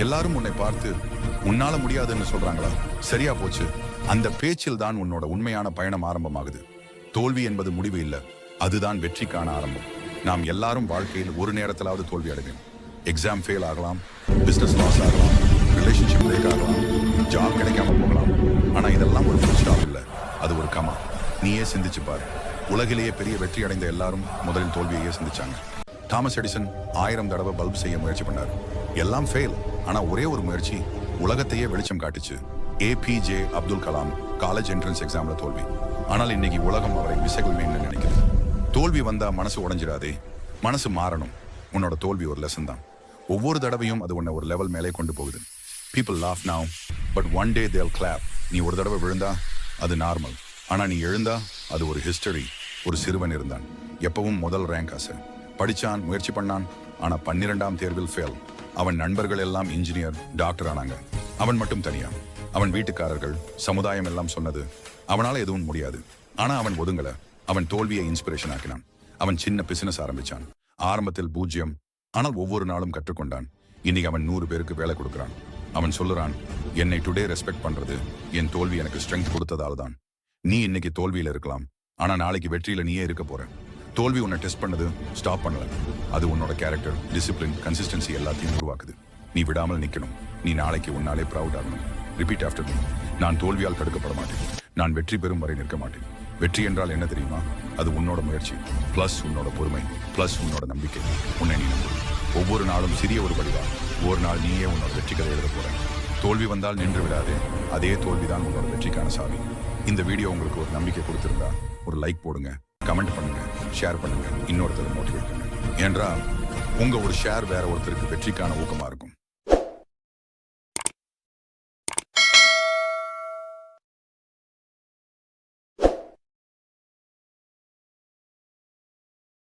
எல்லாரும் உன்னை பார்த்து உன்னால முடியாதுன்னு சொல்றாங்களா? சரியா போச்சு. அந்த பேச்சில் தான் உன்னோட உண்மையான பயணம் ஆரம்பமாகுது. தோல்வி என்பது முடிவு இல்ல, அதுதான் வெற்றிக்கான ஆரம்பம். நாம் எல்லாரும் வாழ்க்கையில் ஒரு நேரத்திலாவது தோல்வி அடைவோம். எக்ஸாம் ஃபெயில் ஆகலாம், பிசினஸ் லாஸ் ஆகலாம், ரிலேஷன்ஷிப் பிரேக் ஆகலாம், ஜாப் கிடைக்காம போகலாம். ஆனா இதெல்லாம் ஒரு ஃபுல் ஸ்டாப் இல்ல, அது ஒரு கமா. நீயே சிந்திச்சு பாரு. உலகிலேயே பெரிய வெற்றி அடைந்த எல்லாரும் முதலில் தோல்வியையே சந்திச்சாங்க. தாமஸ் எடிசன் 1000 தடவை பல்ப் செய்ய முயற்சி பண்ணார். எல்லாம் ஃபெயில். ஆனா ஒரே ஒரு முயற்சி உலகத்தையே வெளிச்சம் காட்டுச்சு. APJ Abdul Kalam college entrance எக்ஸாம்ல தோல்வி. ஆனால் இன்னைக்கு உலகம் அவரை மிசைல் மேன் நினைக்குது. தோல்வி வந்தா மனசு உடைஞ்சிடாதே, மனசு மாறணும். உன்னோட தோல்வி ஒரு லெசன் தான். ஒவ்வொரு தடவையும் அது உன்னை ஒரு லெவல் மேலே கொண்டு போகுது. People laugh now, but one day தேல் கிளாப். நீ ஒரு தடவை விழுந்தா அது நார்மல், ஆனா நீ எழுந்தா அது ஒரு ஹிஸ்டரி. ஒரு சிறுவன் இருந்தான், எப்பவும் முதல் ரேங்க் ஆசை. படிச்சான், முயற்சி பண்ணான், ஆனா 12ஆம் தேர்வில் ஃபெயில். அவன் நண்பர்கள் எல்லாம் இன்ஜினியர், டாக்டர் ஆனாங்க. அவன் மட்டும் தனியா. அவன் வீட்டுக்காரர்கள், சமுதாயம் எல்லாம் சொன்னது அவனால எதுவும் முடியாது. ஆனா அவன் ஒதுங்கல. அவன் தோல்வியை இன்ஸ்பிரேஷன் ஆக்கினான். அவன் சின்ன பிசினஸ் ஆரம்பிச்சான். ஆரம்பத்தில் 0, ஆனால் ஒவ்வொரு நாளும் கற்றுக்கொண்டான். இன்னைக்கு அவன் 100 பேருக்கு வேலை கொடுக்கிறான். அவன் சொல்லுறான், என்னை டுடே ரெஸ்பெக்ட் பண்றது என் தோல்வி எனக்கு ஸ்ட்ரெங்க் கொடுத்ததால் தான். நீ இன்னைக்கு தோல்வியில இருக்கலாம், ஆனா நாளைக்கு வெற்றியில நீயே இருக்க போற. தோல்வி உன்னை டெஸ்ட் பண்ணது, ஸ்டாப் பண்ணல. அது உன்னோட கேரக்டர், டிசிப்ளின், கன்சிஸ்டன்சி எல்லாத்தையும் உருவாக்குது. நீ விடாமல் நிக்கணும். நீ நாளைக்கு உன்னாலே ப்ரௌட் ஆகணும். Repeat after me. நான் தோல்வியால் தடுக்கப்பட மாட்டேன். நான் வெற்றி பெறும் வரை நிற்க மாட்டேன். வெற்றி என்றால் என்ன தெரியுமா? அது உன்னோட முயற்சி பிளஸ் உன்னோட பொறுமை பிளஸ் உன்னோட நம்பிக்கை. உன்னை நீ நம்பு. ஒவ்வொரு நாளும் சிறிய ஒரு படிவா. ஒரு நாள் நீயே உன்னோட வெற்றி கதை எழுத போற. தோல்வி வந்தால் நின்று விடாதே. அதே தோல்விதான் உன்னோட வெற்றிக்கான சாவி. இந்த வீடியோ உங்களுக்கு ஒரு நம்பிக்கை கொடுத்திருந்தா ஒரு லைக் போடுங்க, கமெண்ட் பண்ணுங்க, ஷேர் பண்ணுங்க, இன்னொருத்தர் மோட்டிவேட் பண்ணுங்க. ஏன்றா உங்க ஒரு ஷேர் வேற ஒருத்தருக்கு வெற்றிக்கான ஊக்கமா இருக்கும்.